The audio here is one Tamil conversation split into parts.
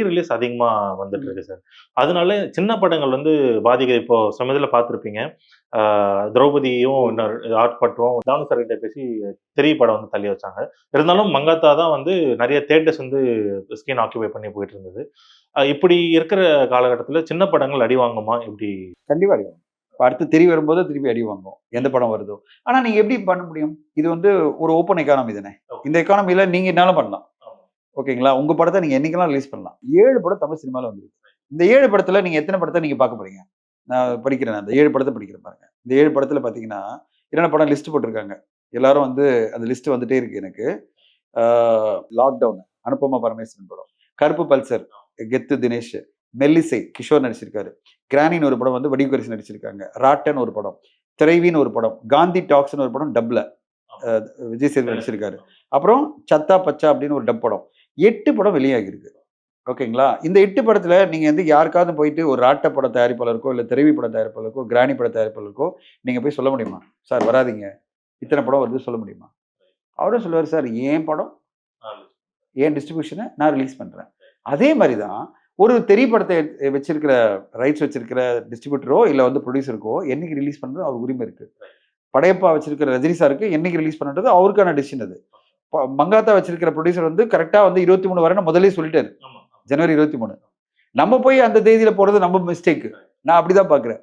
ரிலீஸ் அதிகமா வந்துட்டு இருக்கு சார். அதனால சின்ன படங்கள் வந்து இப்போ சமீபத்துல பார்த்திருப்பீங்க. ஆ திரௌபதியும் இன்னொரு ஆட்பட்டும் தானு சார் கிட்ட பேசி தெறி படம் வந்து தள்ளி வச்சாங்க. இருந்தாலும் மங்காத்தா தான் வந்து நெறைய தியேட்டர்ஸ் வந்து ஸ்கிரீன் ஆக்குபை பண்ணி போயிட்டு இருந்தது. இப்படி இருக்கிற காலகட்டத்துல சின்ன படங்கள் அடி வாங்குமா? எப்படி? கண்டிப்பா அடி வாங்கும். இப்ப அடுத்து தெறி வரும்போது திருப்பி அடி வாங்கும். எந்த படம் வருதோ. ஆனா நீங்க எப்படி பண்ண முடியும்? இது வந்து ஒரு ஓப்பன் எக்கானமி தானே. இந்த எக்கானமில நீங்க என்னாலும் பண்ணலாம். ஓகேங்களா? உங்க படத்த நீங்க என்னைக்கெல்லாம் ரிலீஸ் பண்ணலாம். 7 படம் தமிழ் சினிமால வந்திருக்கு. இந்த 7 படத்துல நீங்க எத்தன படத்த நீங்க பார்க்க போறீங்க? நான் படிக்கிறேன். அந்த 7 படத்த படிக்கிறேன் பாருங்க. இந்த 7 படத்துல பார்த்தீங்கன்னா, என்னென்ன படம் லிஸ்ட் போட்டுருக்காங்க. எல்லாரும் வந்து அந்த லிஸ்ட் வந்துட்டே இருக்கு எனக்கு. ஆ லாக்டவுன் அனுபமா பரமேஸ்வரன் படம். கருப்பு பல்சர் கெத்து தினேஷ். மெல்லிசை கிஷோர் நடிச்சிருக்காரு. கிரானின்னு ஒரு படம் வந்து வடிவுக்கரசி நடிச்சிருக்காங்க. ராட்டன் ஒரு படம். திரைவின்னு ஒரு படம். காந்தி டாக்ஸ்ன்னு ஒரு படம் டப்ல. விஜய் சேதுபதி நடிச்சிருக்காரு. அப்புறம் சத்தா பச்சா அப்படின்னு ஒரு டப் படம். 8 படம் வெளியாகிருக்கு. ஓகேங்களா? இந்த 8 படத்துல நீங்க வந்து யாருக்காவது போயிட்டு ஒரு ராட்ட பட தயாரிப்பாளருக்கோ, இல்ல திரைவி பட தயாரிப்பாளருக்கோ, கிரானி பட தயாரிப்பாளருக்கோ நீங்க போய் சொல்ல முடியுமா? சார் வராதீங்க. இத்தன படம் வருது சொல்ல முடியுமா? அவரும் சொல்லுவாரு, சார் என் படம், என் டிஸ்ட்ரிபியூஷன நான் ரிலீஸ் பண்றேன். அதே மாரி தான் ஒரு தெறி படத்த வச்சிருக்கிற ரைட்ஸ் வச்சிருக்கிற டிஸ்ட்ரிபியூட்டரோ, இல்ல வந்து புரொடியூசருக்கோ என்னைக்கு ரிலீஸ் பண்றது அவர் உரிமை இருக்கு. படையப்பா வச்சிருக்கிற ரஜினி சாருக்கு என்னைக்கு ரிலீஸ் பண்ணன்றது அவருக்கான டிசிஷன் அது. மங்காத்தா வச்சிருக்கிற புரொடியூசர் வந்து கரெக்ட்டா வந்து 23 வரேன்னு முதல்லயே சொல்லிட்டாரு. ஜனவரி 23. நம்ம போய் அந்த தேதியில போடுறது நம்ம மிஸ்டேக். நான் அப்படிதான் பார்க்கிறேன்.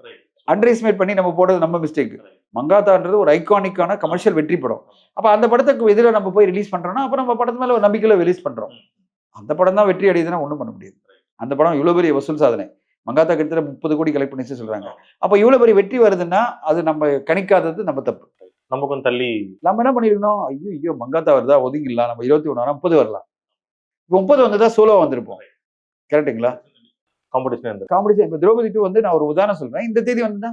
அண்டர் எஸ்டிமேட் பண்ணி நம்ம போடுறது நம்ம மிஸ்டேக். மங்காத்தான்றது ஒரு ஐகானிக்கான கமர்ஷியல் வெற்றி படம். அப்ப அந்த படத்துக்கு எதிரா நம்ம போய் ரிலீஸ் பண்றோம்னா, அப்ப நம்ம படத்து மேல ஒரு நம்பிக்கையில ரிலீஸ் பண்றோம். அந்த படம் தான் வெற்றி அடையுதுன்னா ஒண்ணும் பண்ண முடியாது. அந்த படம் இவ்வளவு பெரிய வசூல் சாதனை. மங்காத்தா கிட்டத்தட்ட 30 கோடி கலெக்ட் பண்ணிச்சு சொல்றாங்க. அப்ப இவ்வளவு பெரிய வெற்றி வருதுன்னா, அது நம்ம கணிக்காதது நம்ம தப்பு. நம்ம கொஞ்சம் தள்ளி நம்ம என்ன பண்ணிருக்கணும்? ஐய்யய்யோ! மங்காத்தா வருதா ஒதுங்கிடலாம். நம்ம 21 வரோம் 30 வரலாம். இப்ப 30 வந்ததா சோலோவா வந்திருப்போம். கரெக்ட்டுங்களா? காம்படிஷன் இருந்தது. காம்படிஷன் இப்ப திரௌபதி 2 வந்து நான் ஒரு உதாரணம் சொல்றேன். இந்த தேதி வந்துட்டா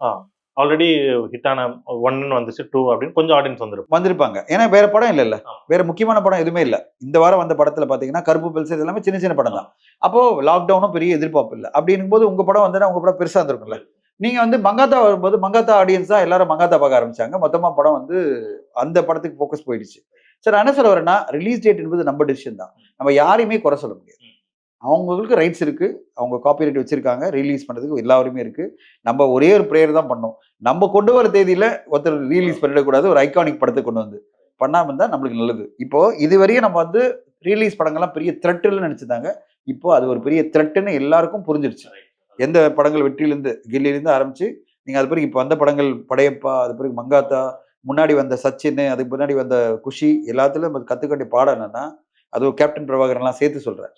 ஆ ஆல்ரெடி ஹிட்டான 1ன்னு வந்துச்சு 2 அப்படின்னு கொஞ்சம் ஆடியன்ஸ் வந்திருக்கும். வந்திருப்பாங்க. ஏன்னா வேற படம் இல்லல்ல. ஆமா. வேற முக்கியமான படம் எதுவுமே இல்ல. இந்த வாரம் வந்த படத்துல பாத்தீங்கன்னா, கருப்பு பெல்ஸ் இது எல்லாமே சின்ன சின்ன படம் தான். அப்போ லாக்டவுனும் பெரிய எதிர்பார்ப்பு இல்ல. அப்படிங்கும்போது உங்க படம் வந்தா உங்க படம் பெருசா இருந்திருக்கும்ல. நீங்க வந்து மங்காத்தா வரும்போது மங்காத்தா ஆடியன்ஸ் தான் எல்லாரும் மங்காத்தா பார்க்க ஆரம்பிச்சாங்க. மொத்தமா படம் வந்து அந்த படத்துக்கு ஃபோக்கஸ் போயிடுச்சு. சரி நான் என்ன சொல்ல வரேன்னா, ரிலீஸ் டேட் என்பது நம்ம டிசிஷன் தான். நம்ம யாரையுமே குறை சொல்ல முடியாது. அவங்களுக்கு ரைட்ஸ் இருக்கு. அவங்க காப்பிரைட் வச்சிருக்காங்க. ரிலீஸ் பண்றதுக்கு எல்லா உரிமையும் இருக்கு. நம்ம ஒரே ஒரு பிரேயர் தான் பண்ணோம். நம்ம கொண்டு வர தேதியில ஒருத்தர் ரிலீஸ் பண்ணிடக்கூடாது. ஒரு ஐகானிக் படத்தை கொண்டு வந்து பண்ணாம இருந்தா நம்மளுக்கு நல்லது. இப்போ இதுவரையும் நம்ம வந்து ரிலீஸ் படங்கள்லாம் பெரிய த்ரெட்ன்னு நினைச்சிருந்தாங்க. இப்போ அது ஒரு பெரிய த்ரெட்ன்னு எல்லாருக்கும் புரிஞ்சிருச்சு. எந்த படங்கள் வெற்றியிலிருந்து கில்லியிலிருந்து ஆரம்பிச்சு நீங்க அது பிறகு இப்போ வந்த படங்கள் படையப்பா, அது பிறகு மங்காத்தா, முன்னாடி வந்த சச்சின், அதுக்கு முன்னாடி வந்த குஷி எல்லாத்துலயும் நம்ம கத்துக்க வேண்டிய பாடம் என்னன்னா, அது கேப்டன் பிரபாகரன்லாம் சேர்த்து சொல்றேன்.